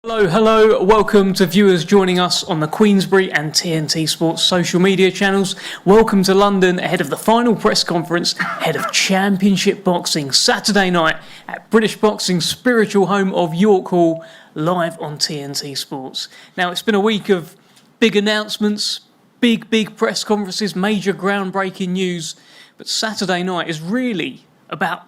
Hello, welcome to viewers joining us on the Queensberry and TNT Sports social media channels. Welcome to London ahead of the final press conference ahead of Championship Boxing Saturday night at British Boxing's spiritual home of York Hall, live on TNT Sports. Now, it's been a week of big announcements, big press conferences, major groundbreaking news, but Saturday night is really about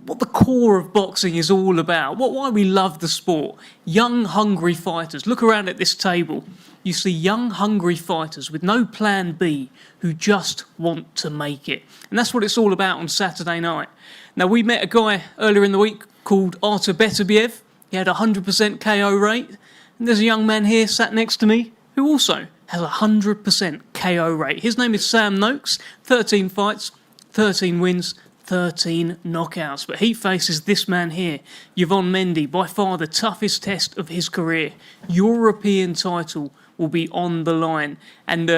what the core of boxing is all about, why we love the sport. Young, hungry fighters. Look around at this table. You see young, hungry fighters with no plan B who just want to make it. And that's what it's all about on Saturday night. Now, we met a guy earlier in the week called Artur Beterbiev. He had a 100% KO rate. And there's a young man here sat next to me who also has a 100% KO rate. His name is Sam Noakes. 13 fights, 13 wins, 13 knockouts, but he faces this man here, Yvan Mendy, by far the toughest test of his career. European title will be on the line, and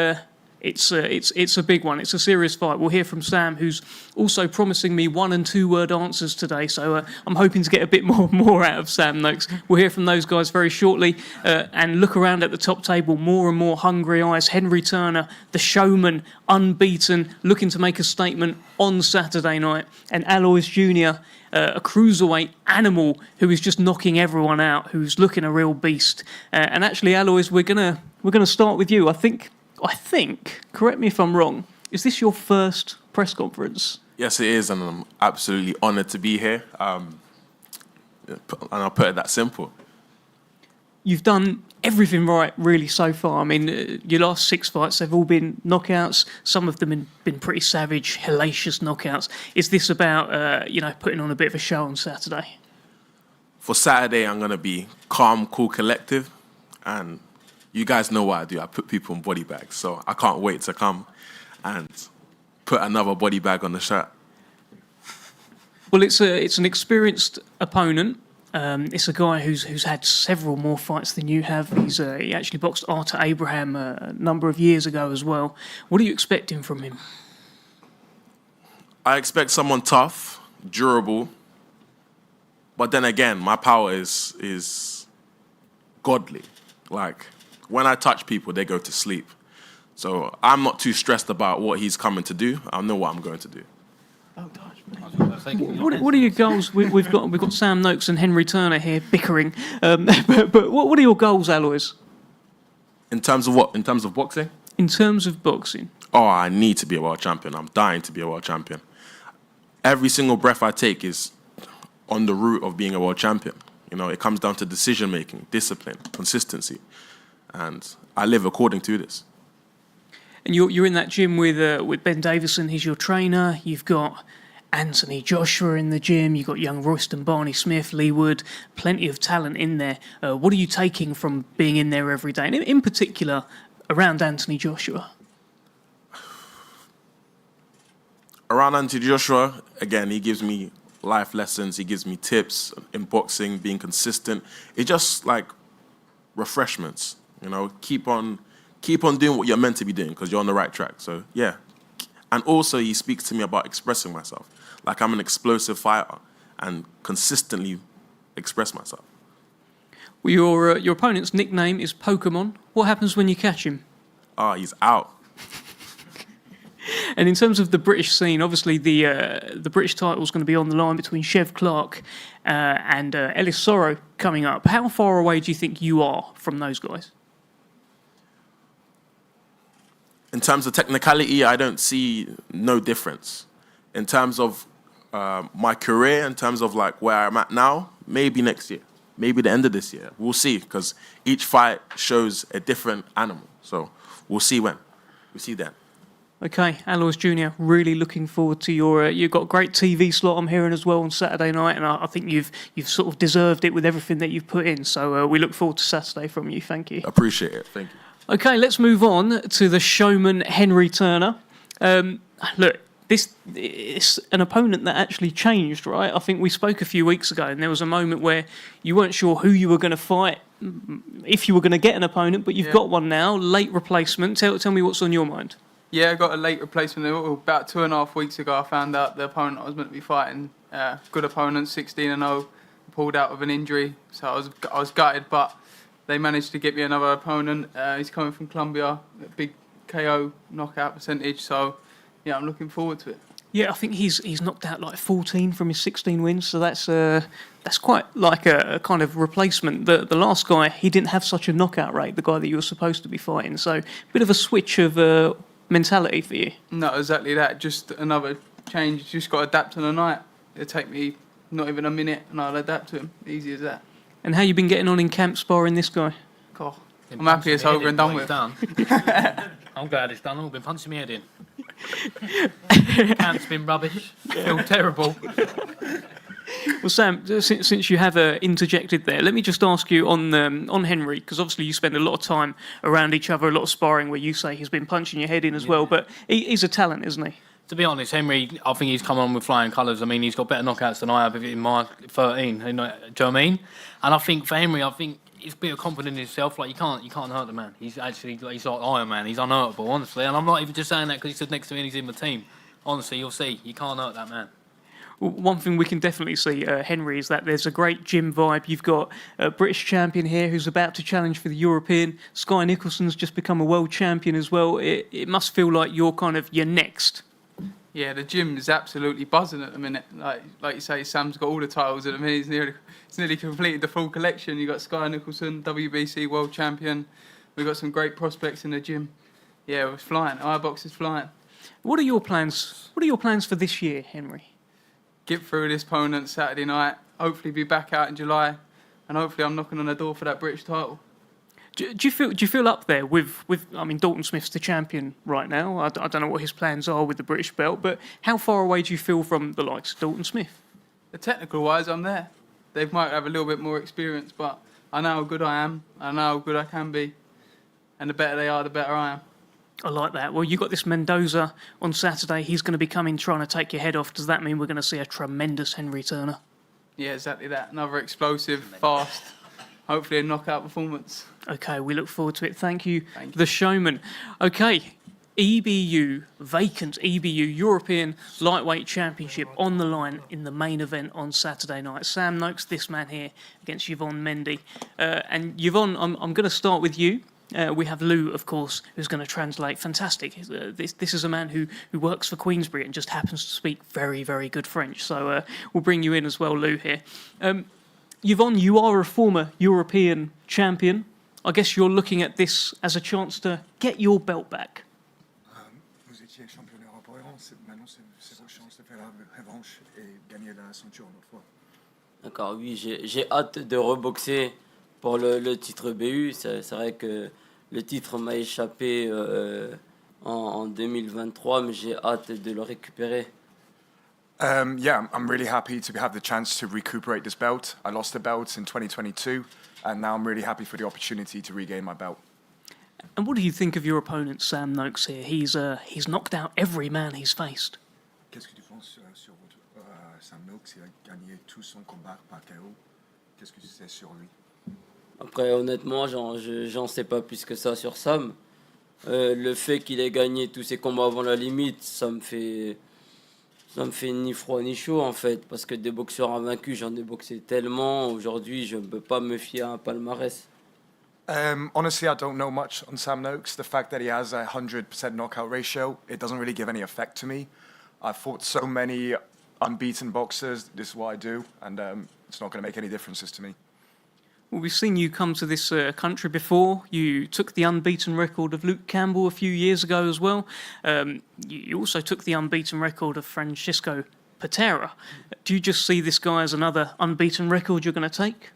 it's a big one. It's a serious fight. We'll hear from Sam, who's also promising me 1- and 2-word answers today, so I'm hoping to get a bit more out of Sam Noakes. We'll hear from those guys very shortly, and look around at the top table, more and more hungry eyes. Henry Turner, the showman, unbeaten, looking to make a statement on Saturday night, and Alois Jr., a cruiserweight animal who is just knocking everyone out, who's looking a real beast. And actually, Alois, we're gonna start with you. I think, correct me if I'm wrong, is this your first press conference? Yes, it is, and I'm absolutely honoured to be here. And I'll put it that simple. You've done everything right, really, so far. I mean, your last 6 fights, they've all been knockouts. Some of them have been pretty savage, hellacious knockouts. Is this about, putting on a bit of a show on Saturday? For Saturday, I'm going to be calm, cool, collective, and you guys know what I do. I put people in body bags, so I can't wait to come and put another body bag on the shirt. Well, it's an experienced opponent. It's a guy who's had several more fights than you have. He actually boxed Arthur Abraham a number of years ago as well. What are you expecting from him? I expect someone tough, durable, but then again, my power is godly. Like, when I touch people, they go to sleep. So I'm not too stressed about what he's coming to do. I know what I'm going to do. Oh gosh! What are your goals? We've got Sam Noakes and Henry Turner here bickering. But what are your goals, Alois? In terms of what? In terms of boxing? In terms of boxing. Oh, I need to be a world champion. I'm dying to be a world champion. Every single breath I take is on the route of being a world champion. You know, it comes down to decision making, discipline, consistency, and I live according to this. And you're in that gym with Ben Davison. He's your trainer. You've got Anthony Joshua in the gym. You've got young Royston Barney-Smith, Lee Wood. Plenty of talent in there. What are you taking from being in there every day? And in particular, around Anthony Joshua? Around Anthony Joshua, again, he gives me life lessons. He gives me tips in boxing, being consistent. It's just like refreshments. You know, keep on doing what you're meant to be doing because you're on the right track. So, yeah. And also, he speaks to me about expressing myself. Like I'm an explosive fighter and consistently express myself. Well, your opponent's nickname is Pokemon. What happens when you catch him? He's out. And in terms of the British scene, obviously the British title is going to be on the line between Chev Clark and Ellis Sorrow coming up. How far away do you think you are from those guys? In terms of technicality, I don't see no difference. In terms of my career, in terms of like where I'm at now, maybe next year, maybe the end of this year. We'll see, because each fight shows a different animal. So we'll see when. We'll see then. Okay, Alois Jr., really looking forward to you've got a great TV slot, I'm hearing, as well on Saturday night, and I think you've sort of deserved it with everything that you've put in. So we look forward to Saturday from you. Thank you. Appreciate it. Thank you. Okay, let's move on to the showman, Henry Turner. Look, this is an opponent that actually changed, right? I think we spoke a few weeks ago, and there was a moment where you weren't sure who you were going to fight, if you were going to get an opponent, but you've got one now, late replacement. Tell me what's on your mind. Yeah, I got a late replacement. About 2.5 weeks ago, I found out the opponent I was meant to be fighting, good opponent, 16-0, pulled out with an injury. So I was gutted, but they managed to get me another opponent. He's coming from Colombia, a big KO knockout percentage. So, yeah, I'm looking forward to it. Yeah, I think he's knocked out like 14 from his 16 wins, so that's quite like a kind of replacement. The last guy, he didn't have such a knockout rate, the guy that you were supposed to be fighting, so a bit of a switch of mentality for you. No, exactly that. Just another change. You just got to adapt on the night. It'll take me not even a minute, and I'll adapt to him. Easy as that. And how you been getting on in camp sparring this guy? God, I'm happy it's over and done with. I'm glad it's done. I've been punching my head in. Camp's been rubbish. Feel terrible. Well, Sam, since you have interjected there, let me just ask you on Henry, because obviously you spend a lot of time around each other, a lot of sparring where you say he's been punching your head in as well, but he's a talent, isn't he? To be honest, Henry, I think he's come on with flying colours. I mean, he's got better knockouts than I have in my 13. You know what I mean? And I think for Henry, he's a bit of confidence in himself. Like you can't hurt the man. He's actually he's like Iron Man. He's unhurtable, honestly. And I'm not even just saying that because he stood next to me and he's in the team. Honestly, you'll see. You can't hurt that man. Well, one thing we can definitely see, Henry, is that there's a great gym vibe. You've got a British champion here who's about to challenge for the European. Sky Nicholson's just become a world champion as well. It must feel like you're next. Yeah, the gym is absolutely buzzing at the minute. Like you say, Sam's got all the titles at the minute. He's nearly completed the full collection. You got Sky Nicholson, WBC world champion. We've got some great prospects in the gym. Yeah, it's flying. Our box is flying. What are your plans? What are your plans for this year, Henry? Get through this opponent Saturday night. Hopefully, be back out in July, and hopefully, I'm knocking on the door for that British title. Do you feel up there with I mean, Dalton Smith's the champion right now. I don't know what his plans are with the British belt, but how far away do you feel from the likes of Dalton Smith? The technical wise, I'm there. They might have a little bit more experience, but I know how good I am. I know how good I can be, and the better they are, the better I am. I like that. Well, you got this Mendoza on Saturday. He's going to be coming trying to take your head off. Does that mean we're going to see a tremendous Henry Turner? Yeah, exactly that. Another explosive, fast, hopefully a knockout performance. Okay, we look forward to it. Thank you. The showman. Okay, EBU, vacant EBU European Lightweight Championship on the line in the main event on Saturday night. Sam Noakes, this man here, against Yvon Mendy. And Yvon, I'm going to start with you. We have Lou, of course, who's going to translate. Fantastic. This is a man who works for Queensberry and just happens to speak very, very good French. So we'll bring you in as well, Lou, here. Yvon, you are a former European champion. I guess you're looking at this as a chance to get your belt back. Vous étiez champion d'Europe avant, maintenant c'est votre chance de faire la revanche et gagner la ceinture une autre fois. D'accord, oui, j'ai hâte de reboxer pour le titre BU. C'est vrai que le titre m'a échappé en 2023, mais j'ai hâte de le récupérer. Yeah, I'm really happy to have the chance to recuperate this belt. I lost the belt in 2022, and now I'm really happy for the opportunity to regain my belt. And what do you think of your opponent, Sam Noakes, here? He's knocked out every man he's faced. Qu'est-ce que tu penses sur votre Sam Noakes? Il a gagné tout son combat par KO. Qu'est-ce que tu sais sur lui? Après, honnêtement, j'en sais pas plus que ça sur Sam. Le fait qu'il ait gagné tous ses combats avant la limite, ça me fait ni froid ni chaud en fait, parce que des boxeurs invaincus, j'en ai boxé tellement. Aujourd'hui, je ne peux pas me fier à un palmarès. Honestly, I don't know much on Sam Noakes. The fact that he has a 100% knockout ratio, it doesn't really give any effect to me. I've fought so many unbeaten boxers. This is what I do, and it's not going to make any differences to me. Well, we've seen you come to this country before. You took the unbeaten record of Luke Campbell a few years ago as well. You also took the unbeaten record of Francisco Patera. Do you just see this guy as another unbeaten record you're going to take?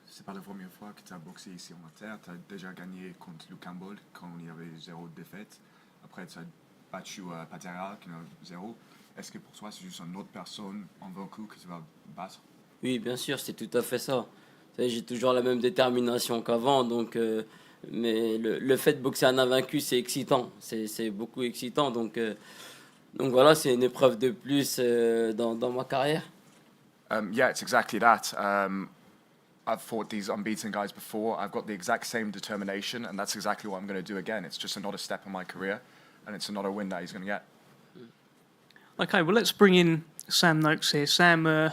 C'est pas la première fois que tu as boxé ici en terre. Tu as déjà gagné contre Luke Campbell quand il y avait 0 défaite. Après, tu as battu Patera qui n'a 0. Est-ce que pour toi, c'est juste une autre personne invaincue que tu vas battre? Oui, bien sûr, c'est tout à fait ça. J'ai toujours la même détermination qu'avant, donc, mais le fait de boxer un invaincu, c'est excitant, c'est beaucoup excitant, donc voilà, c'est une épreuve de plus dans ma carrière. Yeah, it's exactly that. I've fought these unbeaten guys before. I've got the exact same determination, and that's exactly what I'm going to do again. It's just another step in my career, and it's another win that he's going to get. Okay, well, let's bring in Sam Noakes here. Sam,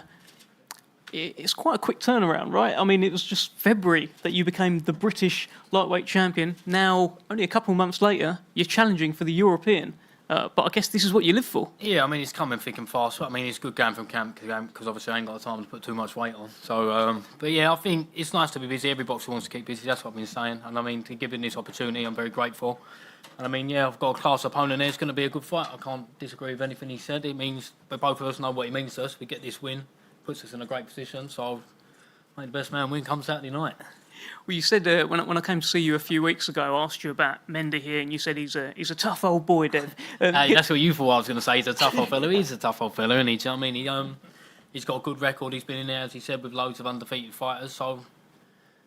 it's quite a quick turnaround, right? I mean, it was just February that you became the British lightweight champion. Now, only a couple of months later, you're challenging for the European. But I guess this is what you live for. Yeah, I mean, it's coming thick and fast. I mean, it's good going from camp to camp because obviously I ain't got the time to put too much weight on. So, but yeah, I think it's nice to be busy. Every boxer wants to keep busy. That's what I've been saying. And I mean, to give him this opportunity, I'm very grateful. And I mean, yeah, I've got a class opponent there. It's going to be a good fight. I can't disagree with anything he said. It means, but both of us know what he means to us. We get this win, puts us in a great position. So, the best man win comes Saturday night. Well, you said when I came to see you a few weeks ago, I asked you about Mendy here, and you said he's a tough old boy, Dev. Hey, that's what you thought I was going to say. He's a tough old fella. He's a tough old fella, isn't he? Do you know what I mean? He's got a good record. He's been in there, as he said, with loads of undefeated fighters. So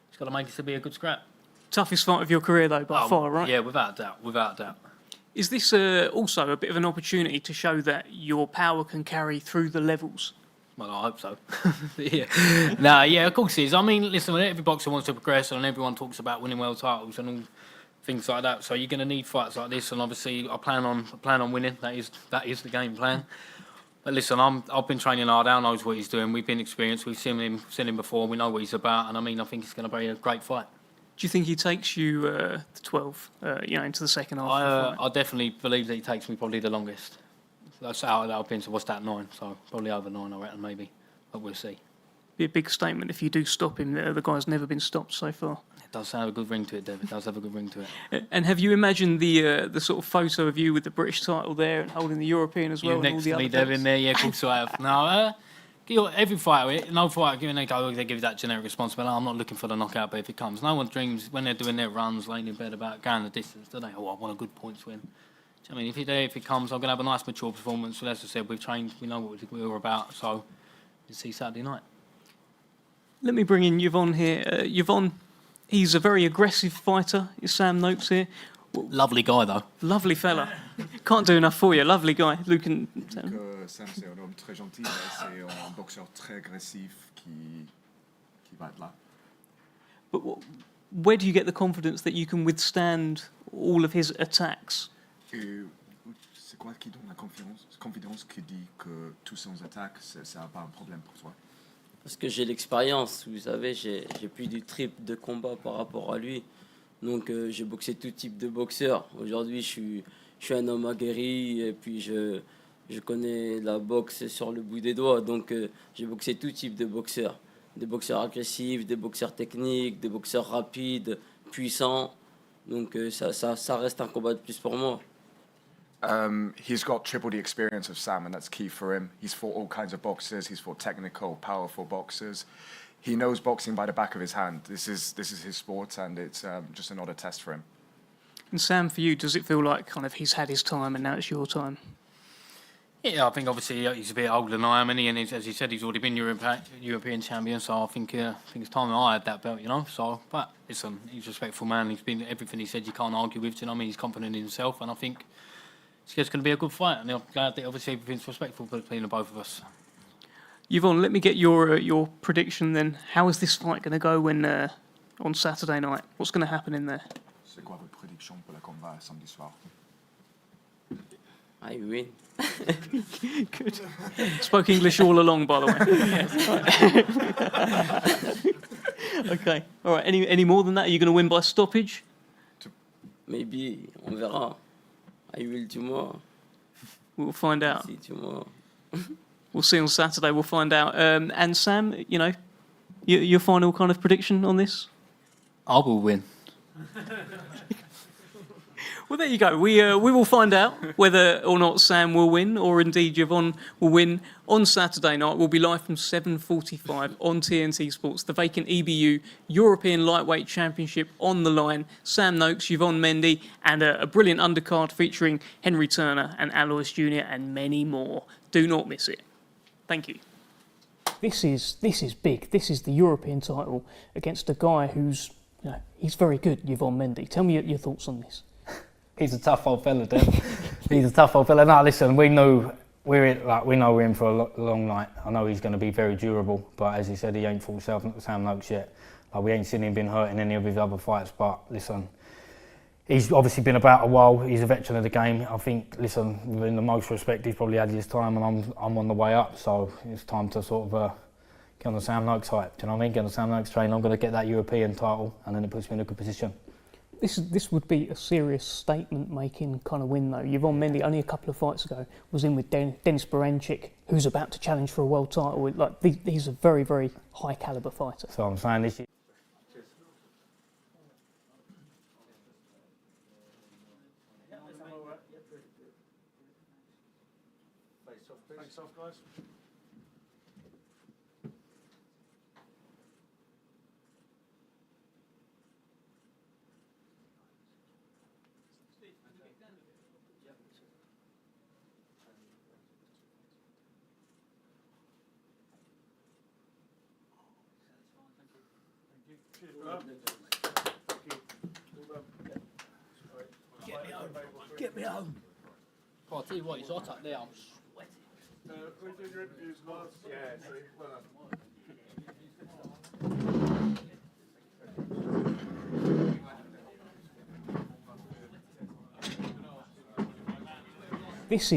he's got to make it to be a good scrap. Toughest fight of your career, though, by far, right? Yeah, without a doubt. Is this also a bit of an opportunity to show that your power can carry through the levels? Well, I hope so. Yeah, of course it is. I mean, listen, every boxer wants to progress, and everyone talks about winning world titles and all things like that. So you're going to need fights like this, and obviously I plan on winning. That is the game plan. But listen, I've been training hard. Al knows what he's doing. We've been experienced. We've seen him before. We know what he's about, and I mean, I think it's going to be a great fight. Do you think he takes you to 12, into the second half? I definitely believe that he takes me probably the longest. That's out of that opinion. So what's that, 9? So probably over 9, I reckon, maybe. But we'll see. Be a big statement if you do stop him. The guy's never been stopped so far. It does have a good ring to it, Dev. It does have a good ring to it. And have you imagined the sort of photo of you with the British title there and holding the European as well? You and all next the to other me, Dev, belts? in there. Yeah, of course I have. No, every fighter, no fighter, they give you that generic responsibility. I'm not looking for the knockout, but if it comes, no one dreams when they're doing their runs, laying in bed about going the distance, do they? Oh, I want a good points win. I mean, if it comes, I'm going to have a nice, mature performance. So as I said, we've trained, we know what we were about. So we'll see Saturday night. Let me bring in Yvonne here. Yvonne, he's a very aggressive fighter. Is Sam Noakes here? Lovely guy, though. Lovely fella. Can't do enough for you. Lovely guy. Luke and Sam. Sam, c'est un homme très gentil, mais c'est un boxeur très agressif qui va être là. But where do you get the confidence that you can withstand all of his attacks? Et c'est quoi qui donne la confidence qui dit que tous ses attaques, ça n'a pas un problème pour toi? Parce que j'ai l'expérience, vous savez, j'ai plus du triple de combat par rapport à lui. Donc j'ai boxé tout type de boxeurs. Aujourd'hui, je suis un homme aguerri et puis je connais la boxe sur le bout des doigts. Donc j'ai boxé tout type de boxeurs. Des boxeurs agressifs, des boxeurs techniques, des boxeurs rapides, puissants. Donc ça reste un combat de plus pour moi. He's got triple the experience of Sam, and that's key for him. He's fought all kinds of boxers. He's fought technical, powerful boxers. He knows boxing by the back of his hand. This is his sport, and it's just another test for him. And Sam, for you, does it feel like kind of he's had his time and now it's your time? Yeah, I think obviously he's a bit older than I am, and as he said, he's already been European champion. So I think it's time I had that belt, So, but listen, he's a respectful man. He's been everything he said. You can't argue with. I mean, he's confident in himself, and I think it's going to be a good fight. And I'm glad that obviously everything's respectful between the both of us. Yvonne, let me get your prediction then. How is this fight going to go when on Saturday night? What's going to happen in there? C'est quoi votre prédiction pour le combat samedi soir? I win. Good. Spoke English all along, by the way. Okay. All right. Any more than that? Are you going to win by stoppage? Maybe, on verra. I will tomorrow. We'll find out. See tomorrow. We'll see on Saturday. We'll find out. And Sam, your final kind of prediction on this? I will win. Well, there you go. We will find out whether or not Sam will win, or indeed Yvonne will win on Saturday night. We'll be live from 7:45 on TNT Sports. The vacant EBU European Lightweight Championship on the line. Sam Noakes, Yvon Mendy, and a brilliant undercard featuring Henry Turner and Alois Jr. and many more. Do not miss it. Thank you. This is big. This is the European title against a guy who's he's very good, Yvon Mendy. Tell me your thoughts on this. He's a tough old fella, Dave. He's a tough old fella. No, listen, we know we're in for a long night. I know he's going to be very durable, but as he said, he ain't fought Sam Noakes yet. We ain't seen him been hurt in any of his other fights. But listen, he's obviously been about a while. He's a veteran of the game. I think, listen, in the most respect, he's probably had his time, and I'm on the way up. So it's time to sort of get on the Sam Noakes hype. Do you know what I mean? Get on the Sam Noakes train. I'm going to get that European title, and then it puts me in a good position. This would be a serious statement-making kind of win, though. Yvan Mendy, only a couple of fights ago, was in with Denis Beranchyk, who's about to challenge for a world title. Like, he's a very, very high-caliber fighter. So I'm saying this. Face off, guys. Get me home. Oh, I'll tell you what, it's hot up there. I'm sweating. We're doing your interviews, guys. Yeah, see, well done. This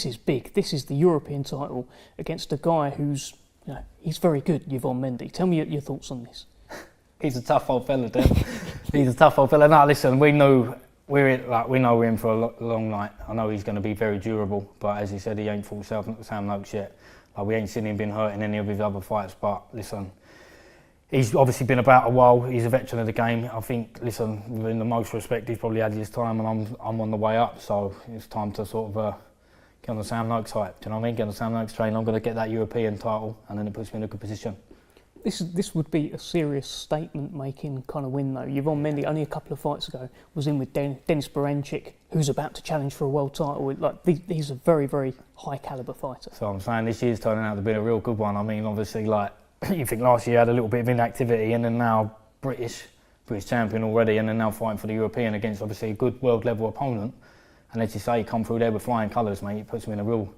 is big. This is the European title against a guy who's, he's very good, Yvan Mendy. Tell me your thoughts on this. He's a tough old fella, dude. He's a tough old fella. No, listen, we know we're in for a long night. I know he's going to be very durable, but as he said, he ain't fought Sam Noakes yet. Like, we ain't seen him been hurt in any of his other fights. But listen, he's obviously been about a while. He's a veteran of the game. I think, listen, in the most respect, he's probably had his time, and I'm on the way up. So it's time to sort of get on the Sam Noakes hype. Do you know what I mean? Get on the Sam Noakes train. I'm going to get that European title, and then it puts me in a good position. This would be a serious statement-making kind of win, though. Yvan Mendy, only a couple of fights ago, was in with Denis Beranchyk, who's about to challenge for a world title. Like, he's a very, very high-caliber fighter. So I'm saying this year's turning out to be a real good one. I mean, obviously, like, you think last year had a little bit of inactivity, and then now British champion already, and then now fighting for the European against obviously a good world-level opponent. And as you say, come through there with flying colours, mate. It puts me in a real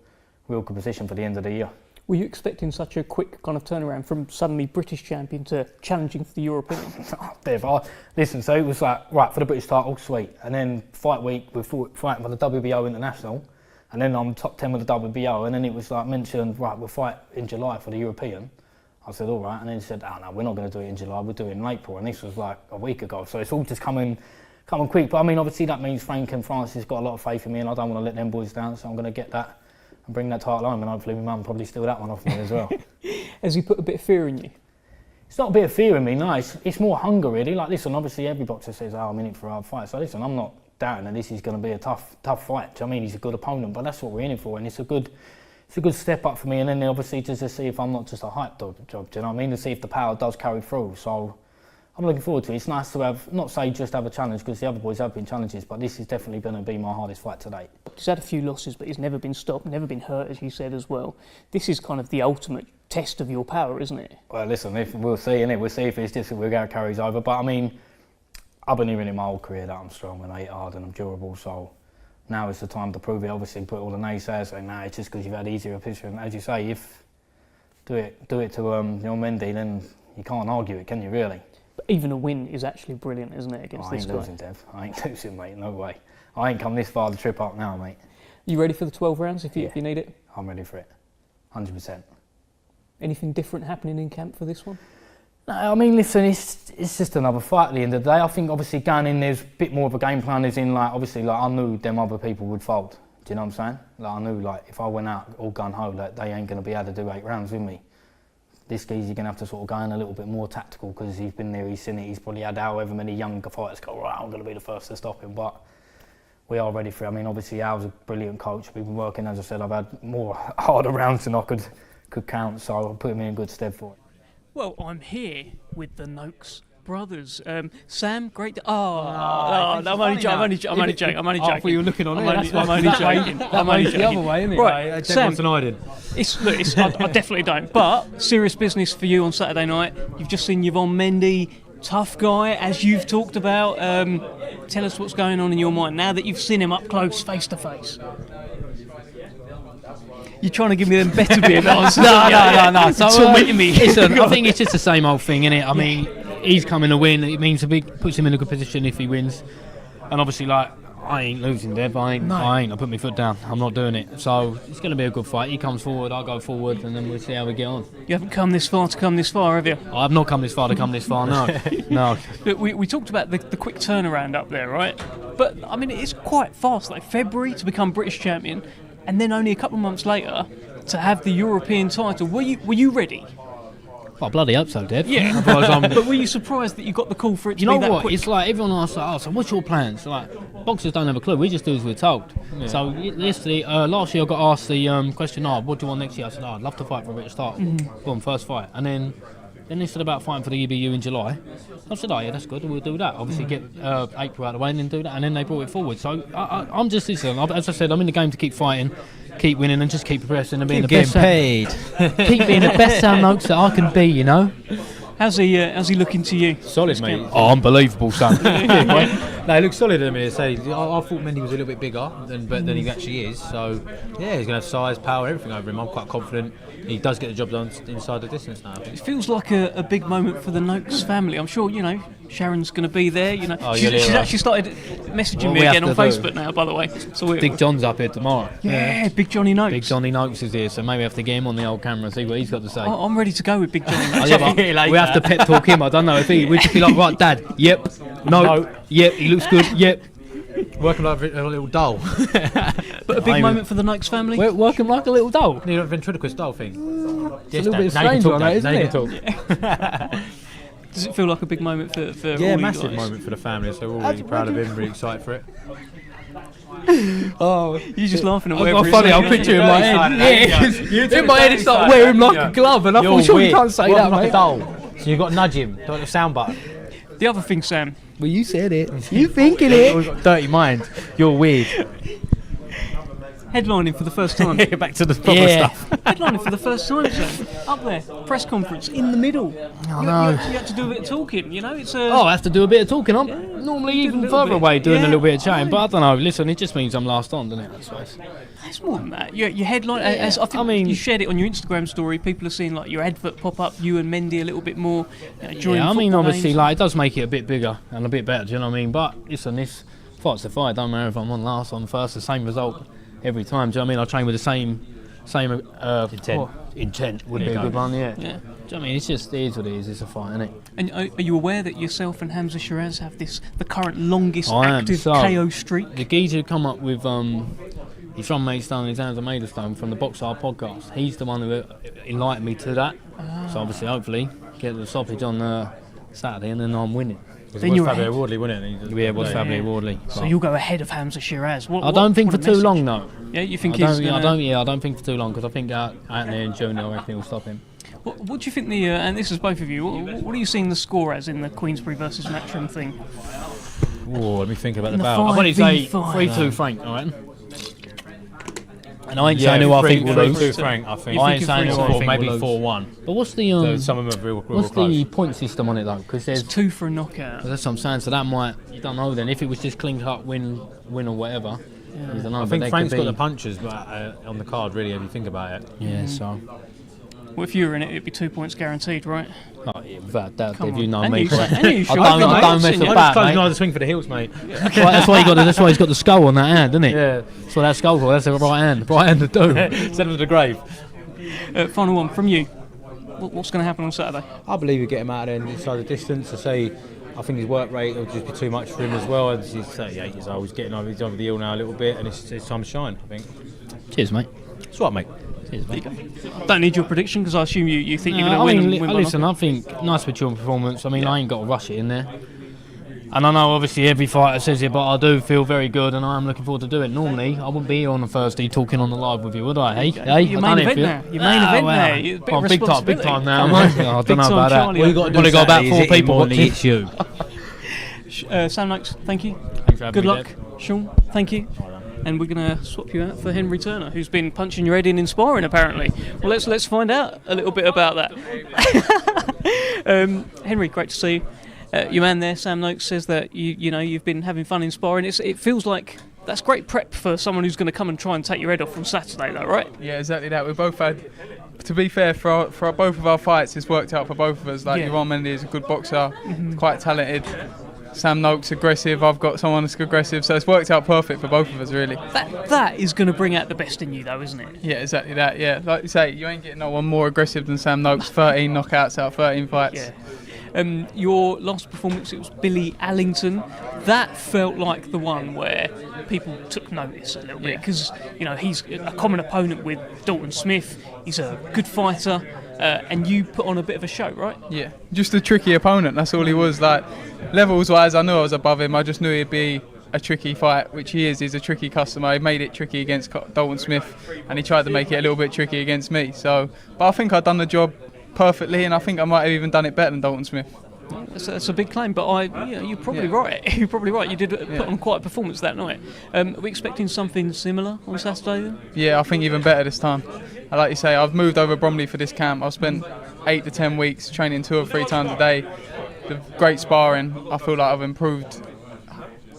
good position for the end of the year. Were you expecting such a quick kind of turnaround from suddenly British champion to challenging for the European? Dev, listen, so it was like, right, for the British title, sweet. And then fight week, we're fighting for the WBO International. And then I'm top 10 with the WBO. And then it was like mentioned, right, we'll fight in July for the European. I said, all right. And then he said, oh no, we're not going to do it in July, we'll do it in April. And this was like a week ago. So it's all just coming quick. But I mean, obviously that means Frank and Francis got a lot of faith in me, and I don't want to let them boys down. So I'm going to get that and bring that title home, and hopefully my mum probably steal that one off me as well. Has he put a bit of fear in you? It's not a bit of fear in me, no. It's more hunger, really. Like, listen, obviously every boxer says, I'm in it for a hard fight. So listen, I'm not doubting that this is going to be a tough fight. Do you know what I mean? He's a good opponent, but that's what we're in it for, and it's a good step up for me. And then obviously just to see if I'm not just a hype job. Do you know what I mean? To see if the power does carry through. So I'm looking forward to it. It's nice to have, not say just have a challenge, because the other boys have been challenges, but this is definitely going to be my hardest fight to date. He's had a few losses, but he's never been stopped, never been hurt, as you said as well. This is kind of the ultimate test of your power, isn't it? Well, listen, we'll see, innit? We'll see if it's just we're going to carry over. But I mean, I've been hearing in my whole career that I'm strong and I hit hard and I'm durable, so now is the time to prove it. Obviously, put all the naysayers saying, nah, it's just because you've had easier position. As you say, if do it to Yvan Mendy, then you can't argue it, can you, really? But even a win is actually brilliant, isn't it, against this guy? I ain't losing, Dev. I ain't losing, mate. No way. I ain't come this far the trip up now, mate. You ready for the 12 rounds if you need it? I'm ready for it. 100%. Anything different happening in camp for this one? No, I mean, listen, it's just another fight at the end of the day. I think obviously going in there's a bit more of a game plan, as in, like, obviously, like, I knew them other people would fold. Do you know what I'm saying? Like, I knew, like, if I went out all gun-ho, like, they ain't going to be able to do 8 rounds with me. This guy's you're going to have to sort of go in a little bit more tactical, because he's been there, he's seen it, he's probably had however many younger fighters go, right, I'm going to be the first to stop him, but we are ready for it. I mean, obviously Al's a brilliant coach. We've been working, as I said, I've had more harder rounds than I could count, so I'll put him in good stead for it. Well, I'm here with the Noakes brothers. Sam, great. I'm only joking. I'm only joking. I thought you were looking on it. I'm only joking. I'm only joking. The other way, isn't it? Right, Sam. Hiding. I definitely don't. But serious business for you on Saturday night. You've just seen Yvan Mendy, tough guy, as you've talked about. Tell us what's going on in your mind now that you've seen him up close, face to face. You're trying to give me them better beer answers. No. So, tormenting me. Listen, I think it's just the same old thing, innit? I mean, he's coming to win. It means puts him in a good position if he wins. And obviously, like, I ain't losing, Dev. I ain't. I put my foot down. I'm not doing it. So it's going to be a good fight. He comes forward, I go forward, and then we'll see how we get on. You haven't come this far to come this far, have you? I have not come this far to come this far. No, no. Look, we talked about the quick turnaround up there, right? But I mean, it's quite fast. Like February to become British champion, and then only a couple of months later to have the European title. Were you ready? I bloody hope so, Dev. Yeah. But were you surprised that you got the call for it to You be know that what? quick? It's like everyone asks, "Oh, so what's your plans?" Like boxers don't have a clue. We just do as we're told. Yeah. So yesterday, last year, I got asked the question, "Oh, what do you want next year?" I said, "Oh, I'd love to fight for a British title." Boom, first fight, and then they said about fighting for the EBU in July. I said, "Oh yeah, that's good. We'll do that. Obviously, get April out of the way and then do that." And then they brought it forward. So I'm just listening. As I said, I'm in the game to keep fighting, keep winning, and just keep progressing and being the best. Paid. Keep being the best Sam Noakes that I can be. You know. How's he looking to you? Solid, mate. Oh, unbelievable, son. No, he looks solid at the minute. I thought Mendy was a little bit bigger than he actually is. So, yeah, he's going to have size, power, everything over him. I'm quite confident he does get the job done inside the distance now. I think. It feels like a big moment for the Noakes family. I'm sure, Sharon's going to be there. She's actually started messaging me again on Facebook now, by the way. So Big John's up here tomorrow. Yeah, Big Johnny Noakes. Big Johnny Noakes is here, so maybe we have to get him on the old camera and see what he's got to say. I'm ready to go with Big Johnny Oh, Noakes. yeah, but we have to pep talk him. I don't know if we'd just be like, right, Dad, yep, no, yep, he looks good, yep. Working like a little doll. But a big moment for the Noakes family. We're working like a little doll. You know, ventriloquist doll thing. It's a little bit strange on that, isn't it? Does it feel like a big moment for all Yeah, you massive guys? moment for the family. So we're all really proud of him, really excited for it. Oh, you're just laughing at I've whatever got funny, I'll picture in my head. Yeah, in my head it's like wear him like a glove, and I thought, sure you can't say that, like mate. a doll. So you've got to nudge him. Don't have a sound button. The other thing, Sam. Well, you said it. You thinking it? Dirty mind. You're weird. Headlining for the first time. Back to the proper stuff. Headlining for the first time, Sam. Up there, press conference in the middle. I know. You had to do a bit of talking. It's a. Oh, I have to do a bit of talking. I'm normally did a even little further bit. away doing Yeah. a little bit of chatting, but I don't know. Listen, it just means I'm last on, doesn't it? I suppose. It's more than that. Your headline. As I think you shared it on your Instagram story. People are seeing like your advert pop up. You and Mendy a little bit more. During Yeah, I mean, football obviously, games. like it does make it a bit bigger and a bit better. Do you know what I mean? But listen, this fight's a fight. Don't matter if I'm on last, on first, the same result every time. Do you know what I mean? I train with the same intent would be a good one. Yeah. Do you know what I mean? It's just, it is what it is. It's a fight, isn't it? And are you aware that yourself and Hamza Shiraz have the current longest I am. active So, KO streak? The geezer who come up with he's from Maidstone, his hands are Maidstone from the Box Art podcast. He's the one who enlightened me to that. So obviously, hopefully, get the stoppage on Saturday, and then I'm winning. Then you're ahead. Wardley, wouldn't it? Yeah, it was Fabio Wardley. So you'll go ahead of Hamza Shiraz. I don't think for too long though. Yeah, you think I he's gonna... don't think for too long because I think out there in June, I reckon he'll stop him. What do you think and this is both of you, what are you seeing the score as in the Queensberry versus Matchroom thing? Oh, let me think about the the bout. I'll probably say 5v5. 3-2 Frank, I reckon. And I ain't saying who I think will lose. 3-2 Frank, I think. I ain't saying who I think maybe will lose. 4-1. But what's the Some of them are real what's close. the point system on it though? Because there's It's 2 for a knockout. that's what I'm saying. So that might, you don't know then. If it was just clean cut win or whatever, you don't know. I but think they Frank's could got be- the punches but, on the card, really, if you think about it. Yeah, so. Well, if you were in it, it'd be 2 points guaranteed, right? Oh, yeah, without doubt, Come if you on. know And me. you correct. should- and you should. I don't mess I've about, Closing mate. eyes to swing for the heels, mate. That's why he's got the skull on that hand, isn't it? Yeah. That's what that skull for. That's the right hand of doom. Send him to the grave. Final one from you. What's going to happen on Saturday? I believe you get him out there inside the distance. I think his work rate will just be too much for him as well. He's 38 years old. He's over the hill now a little bit, and it's time to shine, I think. Cheers, mate. That's right, mate. Cheers, mate. Don't need your prediction because I assume you think you're going to win. By Listen, knockout. I think nice mature performance. I mean, I ain't got to rush it in there. And I know obviously every fighter says it, but I do feel very good and I am looking forward to doing it. Normally, I wouldn't be here on a Thursday talking on the live with you, would I? Hey, Your main event now. Your main event now. It's a bit of big time responsibility. now. I don't Big know time about that. Charlie. Well, you got to go about 4 people watching. It's you. Sam Noakes, thank you. Thanks for having Good me, luck. Dave. Sean, thank you. And we're going to swap you out for Henry Turner, who's been punching your head in sparring, apparently. Well, let's find out a little bit about that. Henry, great to see you. Your man there, Sam Noakes, says that you've been having fun in sparring. It feels like that's great prep for someone who's going to come and try and take your head off from Saturday, though, right? Yeah, exactly that. We both had, to be fair, for both of our fights, it's worked out for both of us. Like, Yeah. Yvan Mendy is a good boxer, quite talented. Sam Noakes aggressive, I've got someone that's aggressive, so it's worked out perfect for both of us, really. That is going to bring out the best in you, though, isn't it? Yeah, exactly that, yeah. Like you say, you ain't getting no one more aggressive than Sam Noakes. 13 knockouts out of 13 fights. Yeah. Your last performance, it was Billy Allington. That felt like the one where people took notice a little bit because he's a common opponent with Dalton Smith. He's a good fighter, and you put on a bit of a show, right? Yeah, just a tricky opponent. That's all he was. Like levels wise, I knew I was above him. I just knew he'd be a tricky fight, which he is. He's a tricky customer. He made it tricky against Dalton Smith, and he tried to make it a little bit tricky against me. So, but I think I've done the job perfectly, and I think I might have even done it better than Dalton Smith. That's a big claim, but you're probably right. You're probably right. You did put on quite a performance that night. Are we expecting something similar on Saturday then? Yeah, I think even better this time. Like you say, I've moved over Bromley for this camp. I've spent 8 to 10 weeks training 2 or 3 times a day. The great sparring. I feel like I've improved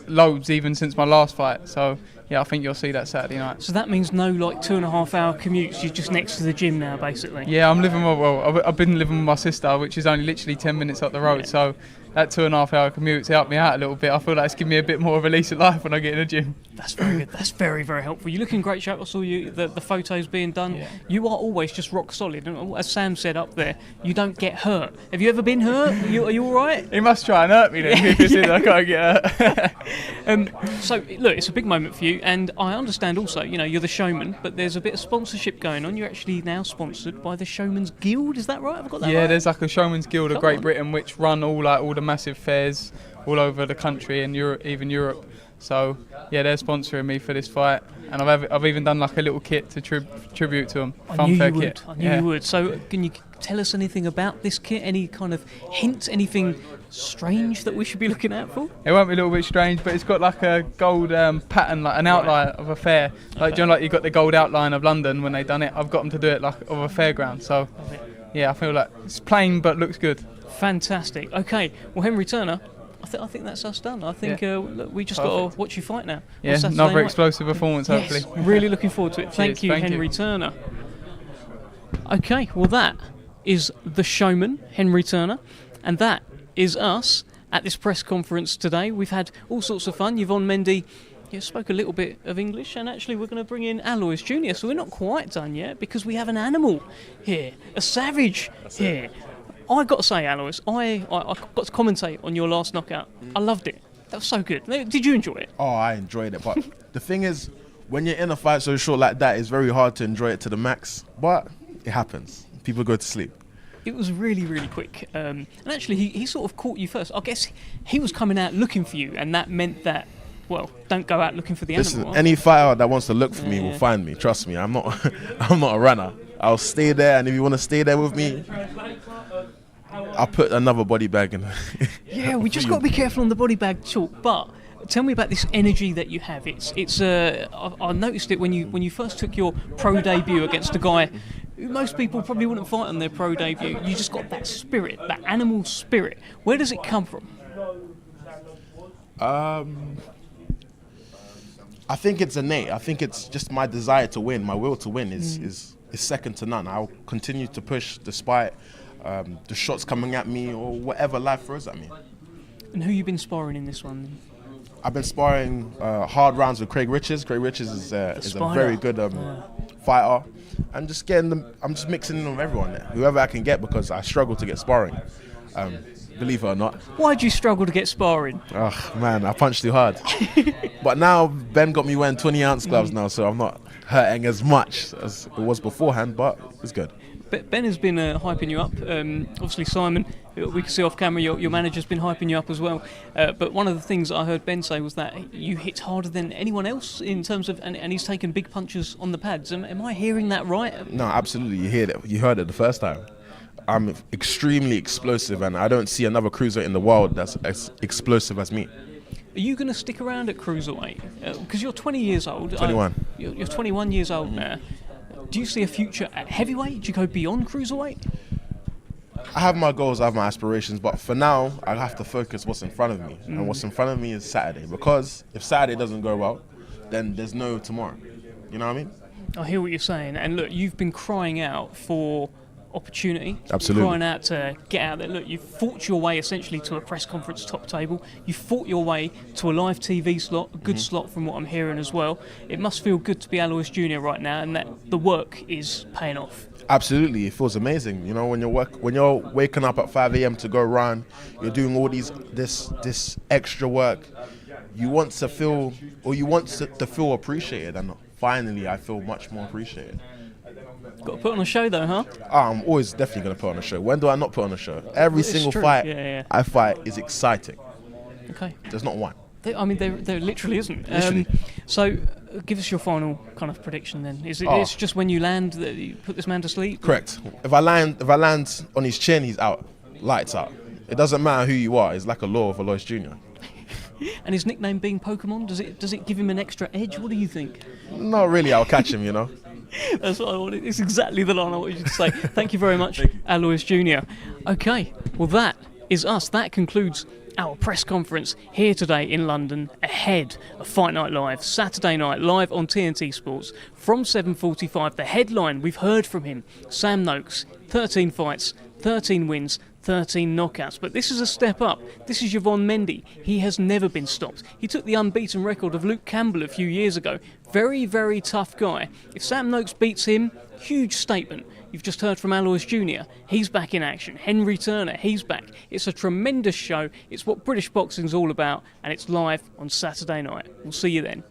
loads even since my last fight. So yeah, I think you'll see that Saturday night. So that means no 2.5 hour commutes. You're just next to the gym now, basically. Yeah, I've been living with my sister, which is only literally 10 minutes up the road. Yeah. So that 2.5 hour commute's helped me out a little bit. I feel like it's given me a bit more of a lease of life when I get in the gym. That's very good. That's very, very helpful. You're looking great shape. I saw the photos being done. Yeah. You are always just rock solid. And as Sam said up there, you don't get hurt. Have you ever been hurt? Are you all right? He must try and hurt me then. If he says I can't get hurt. So, look, it's a big moment for you. And I understand also, you're the showman, but there's a bit of sponsorship going on. You're actually now sponsored by the Showman's Guild. Is that right? Have I got that right? Yeah, there's like a Showman's Guild of Come Great on. Britain which run all the massive fairs all over the country and Europe, even Europe. So yeah, they're sponsoring me for this fight, and I've even done like a little kit to tribute to them. I knew you kit. would. So can you tell us anything about this kit? Any kind of hint? Anything strange that we should be looking out for? It won't be a little bit strange, but it's got like a gold pattern, like an outline of a fair. Like, like you got the gold outline of London when they done it. I've got them to do it like of a fairground. So yeah, I feel like it's plain but looks good. Fantastic. Okay, well, Henry Turner, I think that's us done. I think look, we just got to watch you fight now. Yeah, on Saturday another night. explosive performance, hopefully. Yes, really looking forward to it. Thank Cheers, you, thank Henry you. Turner. Okay, well, that is the showman, Henry Turner, and that is us at this press conference today. We've had all sorts of fun. Yvonne Mendy spoke a little bit of English, and actually we're going to bring in Alois Jr., so we're not quite done yet because we have an animal here, a savage here. I've got to say, Alois, I got to commentate on your last knockout. I loved it. That was so good. Did you enjoy it? Oh, I enjoyed it, but the thing is, when you're in a fight so short like that, it's very hard to enjoy it to the max, but it happens. People go to sleep. It was really, really quick. And actually, he sort of caught you first. I guess he was coming out looking for you, and that meant that, well, don't go out looking for the Listen, animal. any fighter that wants to look for me will find me. Trust me, I'm not a runner. I'll stay there, and if you want to stay there with me, I'll put another body bag in. Yeah, we just got to be careful on the body bag talk. But tell me about this energy that you have. I noticed it when you first took your pro debut against a guy who most people probably wouldn't fight on their pro debut. You just got that spirit, that animal spirit. Where does it come from? I think it's innate. I think it's just my desire to win. My will to win is second to none. I'll continue to push despite the shots coming at me or whatever life throws at me. And who you been sparring in this one? I've been sparring hard rounds with Craig Richards. Craig Richards is a very good fighter. I'm just mixing in with everyone there, whoever I can get, because I struggle to get sparring. Believe it or not. Why do you struggle to get sparring? Oh man, I punched too hard. But now Ben got me wearing 20-ounce gloves now, so I'm not hurting as much as it was beforehand, but it's good. Ben has been hyping you up. Obviously, Simon, we can see off camera, your manager's been hyping you up as well. But one of the things I heard Ben say was that you hit harder than anyone else in terms of, and he's taken big punches on the pads. Am I hearing that right? No, absolutely. You heard it the first time. I'm extremely explosive, and I don't see another cruiser in the world that's as explosive as me. Are you going to stick around at cruiserweight? Because you're 20 years old. 21. You're 21 years old now. Do you see a future at heavyweight? Do you go beyond cruiserweight? I have my goals, I have my aspirations, but for now, I have to focus what's in front of me. And what's in front of me is Saturday. Because if Saturday doesn't go well, then there's no tomorrow. You know what I mean? I hear what you're saying. And look, you've been crying out for opportunity. Absolutely. Crying out to get out there. Look, you've fought your way essentially to a press conference top table. You fought your way to a live TV slot, a good slot from what I'm hearing as well. It must feel good to be Alois Junior right now, and that the work is paying off. Absolutely, it feels amazing. You know, when you're waking up at 5 a.m. to go run, you're doing all this extra work. You want to feel appreciated, and finally, I feel much more appreciated. Got to put on a show though, huh? I'm always definitely going to put on a show. When do I not put on a show? Every It's single true. fight Yeah. I fight is exciting. Okay. There's not one. There literally isn't. Literally. So, give us your final kind of prediction then. Is it Oh. it's just when you land that you put this man to sleep? Correct. If I land on his chin, he's out. Lights out. It doesn't matter who you are. It's like a law of Alois Junior. And his nickname being Pokemon, does it give him an extra edge? What do you think? Not really. I'll catch him. You know. That's what I wanted. It's exactly the line I wanted you to say. Thank you very much, Alois Junior. Okay, well that is us. That concludes our press conference here today in London ahead of Fight Night Live, Saturday night, live on TNT Sports from 7:45. The headline, we've heard from him, Sam Noakes, 13 fights, 13 wins, 13 knockouts. But this is a step up. This is Yvan Mendy. He has never been stopped. He took the unbeaten record of Luke Campbell a few years ago. Very, very tough guy. If Sam Noakes beats him, huge statement. You've just heard from Alois Junior. He's back in action. Henry Turner, he's back. It's a tremendous show. It's what British boxing's all about, and it's live on Saturday night. We'll see you then.